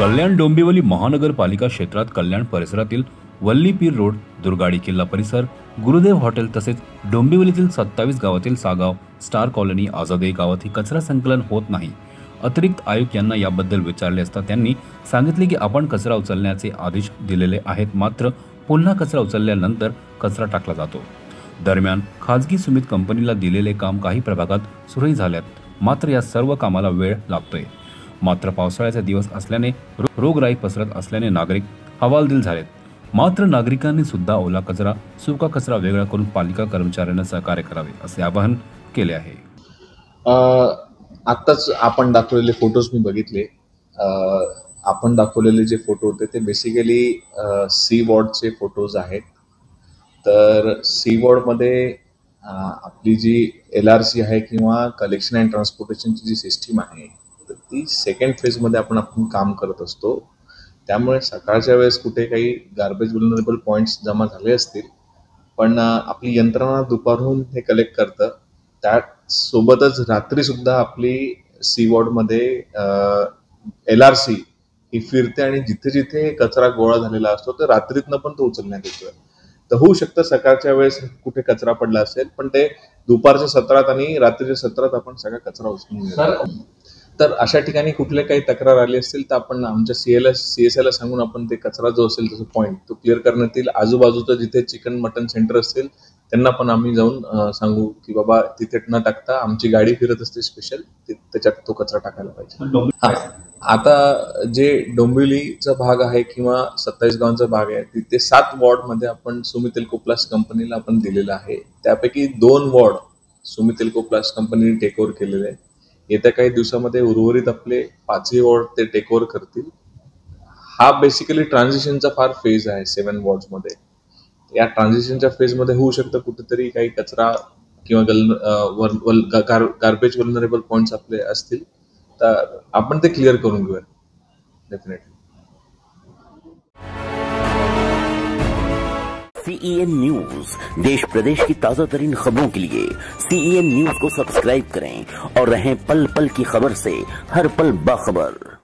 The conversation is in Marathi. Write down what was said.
कल्याण डोंबिवली महानगरपालिका क्षेत्रात कल्याण परिसरातील वल्लीपीर रोड, दुर्गाडी किल्ला परिसर, गुरुदेव हॉटेल तसेच डोंबिवलीतील 27 गावातील सागाव, स्टार कॉलनी, आझादे गावात कचरा संकलन होत नाही। अतिरिक्त आयुक्त यांना याबद्दल विचारले असता त्यांनी सांगितले की आपण कचरा उचलण्याचे आदेश दिलेले आहेत, मात्र पुन्हा कचरा उचलल्यानंतर कचरा टाकला जातो। दरम्यान खाजगी सुमित कंपनीला दिलेले काम काही प्रभागात सुरळीत झाल्यात, मात्र या सर्व कामाला वेळ लागतोय। मात्र पावसाळ्याचे दिवस असल्याने रोगराई पसरत असल्याने नागरिक हवालदिल झालेत। मात्र नागरिकांनी सुद्धा ओला कचरा, सुका कचरा वेगळा करून पालिका कर्मचाऱ्यांना सहकार्य करावे असे आवाहन केले आहे। आताच आपण दाखवलेले फोटोज मी बघितले। आपण दाखवलेले जे फोटो होते ते बेसिकली सी वॉर्डचे फोटोज आहेत। तर सी वॉर्डमध्ये आपली जी LRC आहे किंवा कलेक्शन अँड ट्रान्सपोर्टेशनची जी सिस्टीम आहे तर ती सेकंड फेजमध्ये आपण काम करत असतो। त्यामुळे सकाळच्या वेळेस कुठे काही गार्बेज वल्नरेबल पॉइंट्स जमा झाले असतील, पण आपली यंत्रणा दुपारहून हे कलेक्ट करतं। त्यासोबतच रात्री सुद्धा आपली सी वॉर्डमध्ये LRC ही फिरते आणि जिथे जिथे कचरा गोळा झालेला असतो तर रात्रीतनं पण तो उचलण्यात येतोय। तर होऊ शकतं सकाळच्या वेळेस कुठे कचरा पडला असेल, पण ते दुपारच्या सत्रात आणि रात्रीच्या सत्रात आपण सगळा कचरा उचलून घेतो। तर अशा ठिकाणी कुठले काही तक्रार आली असतील तर आपण आमच्या CSI ला सांगून आपण ते कचरा जो असेल त्याचा पॉईंट तो क्लिअर करण्यात येईल। आजूबाजूचं जिथे चिकन मटन सेंटर असतील त्यांना पण आम्ही जाऊन सांगू की बाबा तिथे न टाकता आमची गाडी फिरत असते स्पेशल, त्याच्यात तो कचरा टाकायला पाहिजे। आता जे डोंबिवलीचा भाग आहे किंवा 27 गावांचा भाग आहे तिथे 7 वॉर्डमध्ये आपण सुमित एल्को प्लास्ट कंपनीला आपण दिलेला आहे। त्यापैकी 2 वॉर्ड सुमित एल्को प्लास्ट कंपनीने टेक ओव्हर केलेले आहे। येत्या काही दिवसामध्ये उर्वरित आपले 5 वॉर्ड ते टेक ओव्हर करतील। हा बेसिकली ट्रान्झिशनचा फार फेज आहे 7 वॉर्ड्समध्ये। या ट्रान्झिशनच्या फेजमध्ये होऊ शकतं कुठेतरी काही कचरा किंवा गार्बेज वल्नरेबल पॉइंट्स आपले असतील तर आपण ते क्लिअर करून घेऊया डेफिनेटली। CEN न्यूज, देश प्रदेश की ताजा तरीन खबरों के लिए CEN न्यूज को सब्सक्राइब करें और रहें पल पल की खबर से हर पल बाखबर।